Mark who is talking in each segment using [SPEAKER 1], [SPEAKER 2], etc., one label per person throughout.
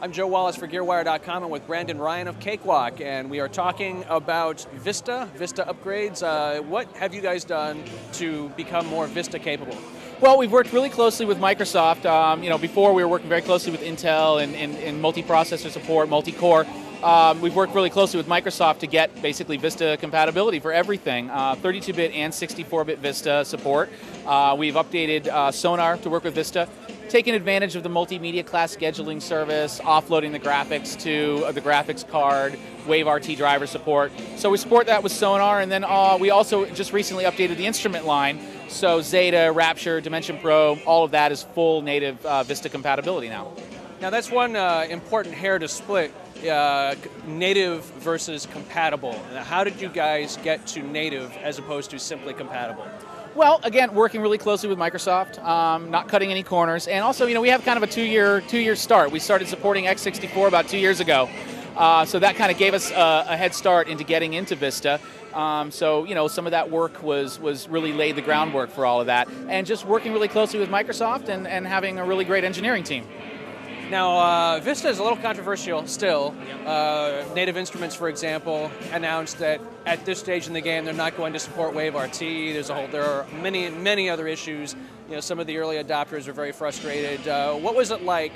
[SPEAKER 1] I'm Joe Wallace for Gearwire.com and with Brandon Ryan of Cakewalk, and we are talking about Vista upgrades. What have you guys done to become more Vista capable?
[SPEAKER 2] Well, we've worked really closely with Microsoft. Before we were working very closely with Intel and multi-processor support, multi-core. We've worked really closely with Microsoft to get basically Vista compatibility for everything, 32-bit and 64-bit Vista support. We've updated Sonar to work with Vista, taken advantage of the multimedia class scheduling service, offloading the graphics to the graphics card, WaveRT driver support. So we support that with Sonar, and then we also just recently updated the instrument line. So Zeta, Rapture, Dimension Pro, all of that is full native Vista compatibility now.
[SPEAKER 1] Now that's one important hair to split, native versus compatible. How did you guys get to native as opposed to simply compatible?
[SPEAKER 2] Well, again, working really closely with Microsoft, not cutting any corners, and also, we have kind of a two-year start. We started supporting x64 about 2 years ago, so that kind of gave us a head start into getting into Vista. So, some of that work was really laid the groundwork for all of that, and just working really closely with Microsoft and having a really great engineering team.
[SPEAKER 1] Now, Vista is a little controversial still. Native Instruments, for example, announced that at this stage in the game they're not going to support WaveRT. There are many other issues. Some of the early adopters are very frustrated. What was it like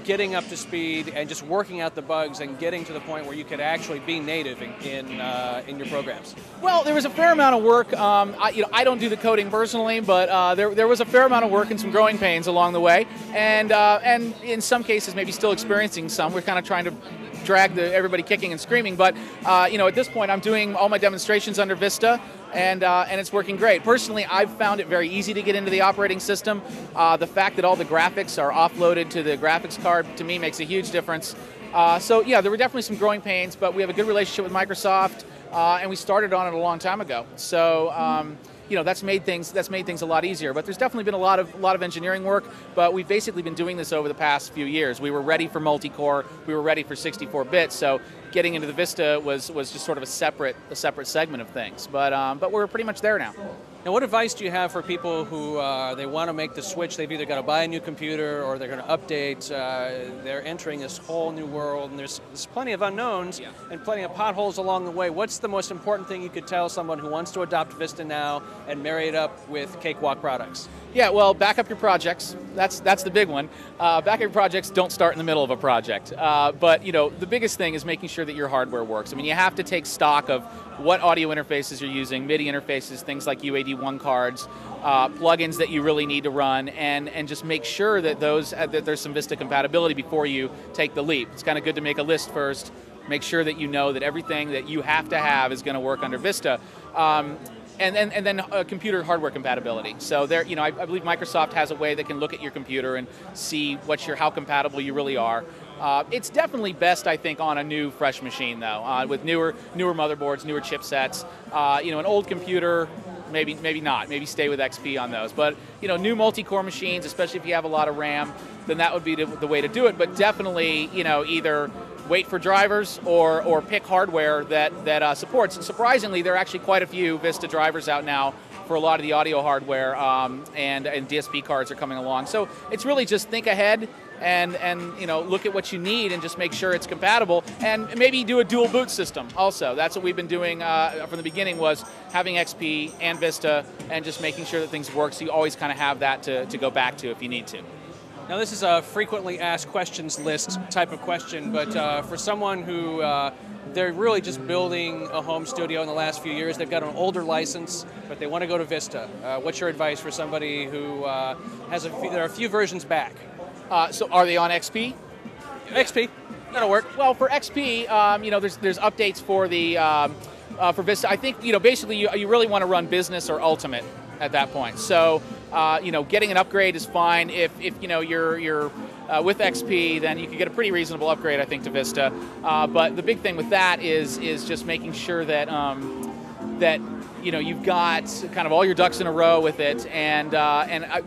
[SPEAKER 1] getting up to speed and just working out the bugs and getting to the point where you could actually be native in your programs?
[SPEAKER 2] Well, there was a fair amount of work. I don't do the coding personally, but there was a fair amount of work and some growing pains along the way, and in some cases maybe still experiencing some. We're kind of trying to drag everybody kicking and screaming, but at this point I'm doing all my demonstrations under Vista, and it's working great. Personally, I've found it very easy to get into the operating system. The fact that all the graphics are offloaded to the graphics card, to me, makes a huge difference. So yeah, there were definitely some growing pains, but we have a good relationship with Microsoft, and we started on it a long time ago. So that's made things a lot easier. But there's definitely been a lot of engineering work. But we've basically been doing this over the past few years. We were ready for multi-core. We were ready for 64-bit. So getting into the Vista was just sort of a separate segment of things. But we're pretty much there now.
[SPEAKER 1] Now, what advice do you have for people who they want to make the switch? They've either got to buy a new computer or they're going to update. They're entering this whole new world, and there's plenty of unknowns and plenty of potholes along the way. What's the most important thing you could tell someone who wants to adopt Vista now and marry it up with Cakewalk products?
[SPEAKER 2] Yeah, well, back up your projects. That's the big one. Back up your projects. Don't start in the middle of a project. But the biggest thing is making sure that your hardware works. I mean, you have to take stock of what audio interfaces you're using, MIDI interfaces, things like UAD1 cards, plugins that you really need to run, and just make sure that that there's some Vista compatibility before you take the leap. It's kind of good to make a list first. Make sure that you know that everything that you have to have is going to work under Vista. And then computer hardware compatibility. So there, I believe Microsoft has a way that can look at your computer and see how compatible you really are. It's definitely best, I think, on a new, fresh machine, though, with newer motherboards, newer chipsets. An old computer, maybe not. Maybe stay with XP on those. But new multi-core machines, especially if you have a lot of RAM, then that would be the way to do it. But definitely, either wait for drivers or pick hardware that supports. And surprisingly, there are actually quite a few Vista drivers out now for a lot of the audio hardware, and DSP cards are coming along. So it's really just think ahead and look at what you need and just make sure it's compatible, and maybe do a dual boot system also. That's what we've been doing from the beginning, was having XP and Vista and just making sure that things work, so you always kind of have that to go back to if you need to.
[SPEAKER 1] Now, this is a frequently asked questions list type of question, but for someone who they're really just building a home studio in the last few years, they've got an older license, but they want to go to Vista. What's your advice for somebody who there are a few versions back?
[SPEAKER 2] So are they on XP?
[SPEAKER 1] XP, that'll work.
[SPEAKER 2] Well, for XP, there's updates for the for Vista. I think basically you really want to run business or ultimate at that point. So getting an upgrade is fine. If you're with XP, then you can get a pretty reasonable upgrade, I think, to Vista. But the big thing with that is just making sure that you've got kind of all your ducks in a row with it, and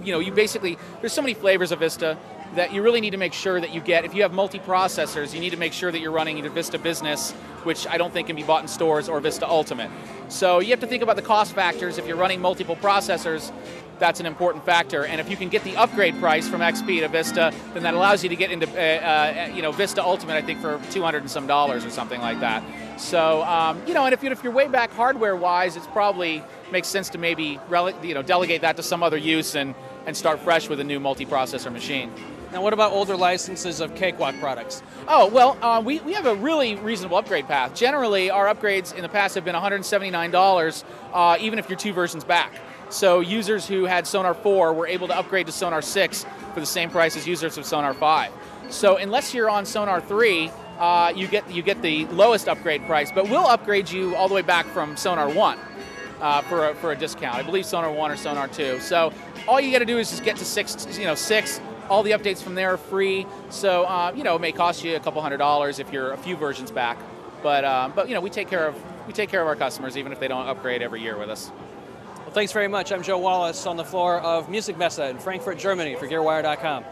[SPEAKER 2] you basically, there's so many flavors of Vista that you really need to make sure that you get. If you have multi-processors, you need to make sure that you're running either Vista Business, which I don't think can be bought in stores, or Vista Ultimate. So you have to think about the cost factors. If you're running multiple processors, that's an important factor. And if you can get the upgrade price from XP to Vista, then that allows you to get into Vista Ultimate, I think, for $200 and some or something like that. So and if you're way back hardware-wise, it's probably makes sense to maybe delegate that to some other use and start fresh with a new multi-processor machine.
[SPEAKER 1] Now, what about older licenses of Cakewalk products?
[SPEAKER 2] Oh, well, we have a really reasonable upgrade path. Generally, our upgrades in the past have been $179, even if you're 2 versions back. So users who had Sonar 4 were able to upgrade to Sonar 6 for the same price as users of Sonar 5. So unless you're on Sonar 3, you get the lowest upgrade price, but we'll upgrade you all the way back from Sonar 1 for a discount. I believe Sonar 1 or Sonar 2. So all you got to do is just get to 6. All the updates from there are free. So it may cost you a couple $100 if you're a few versions back, but we take care of our customers even if they don't upgrade every year with us.
[SPEAKER 1] Well, thanks very much. I'm Joe Wallace on the floor of Musikmesse in Frankfurt, Germany for Gearwire.com.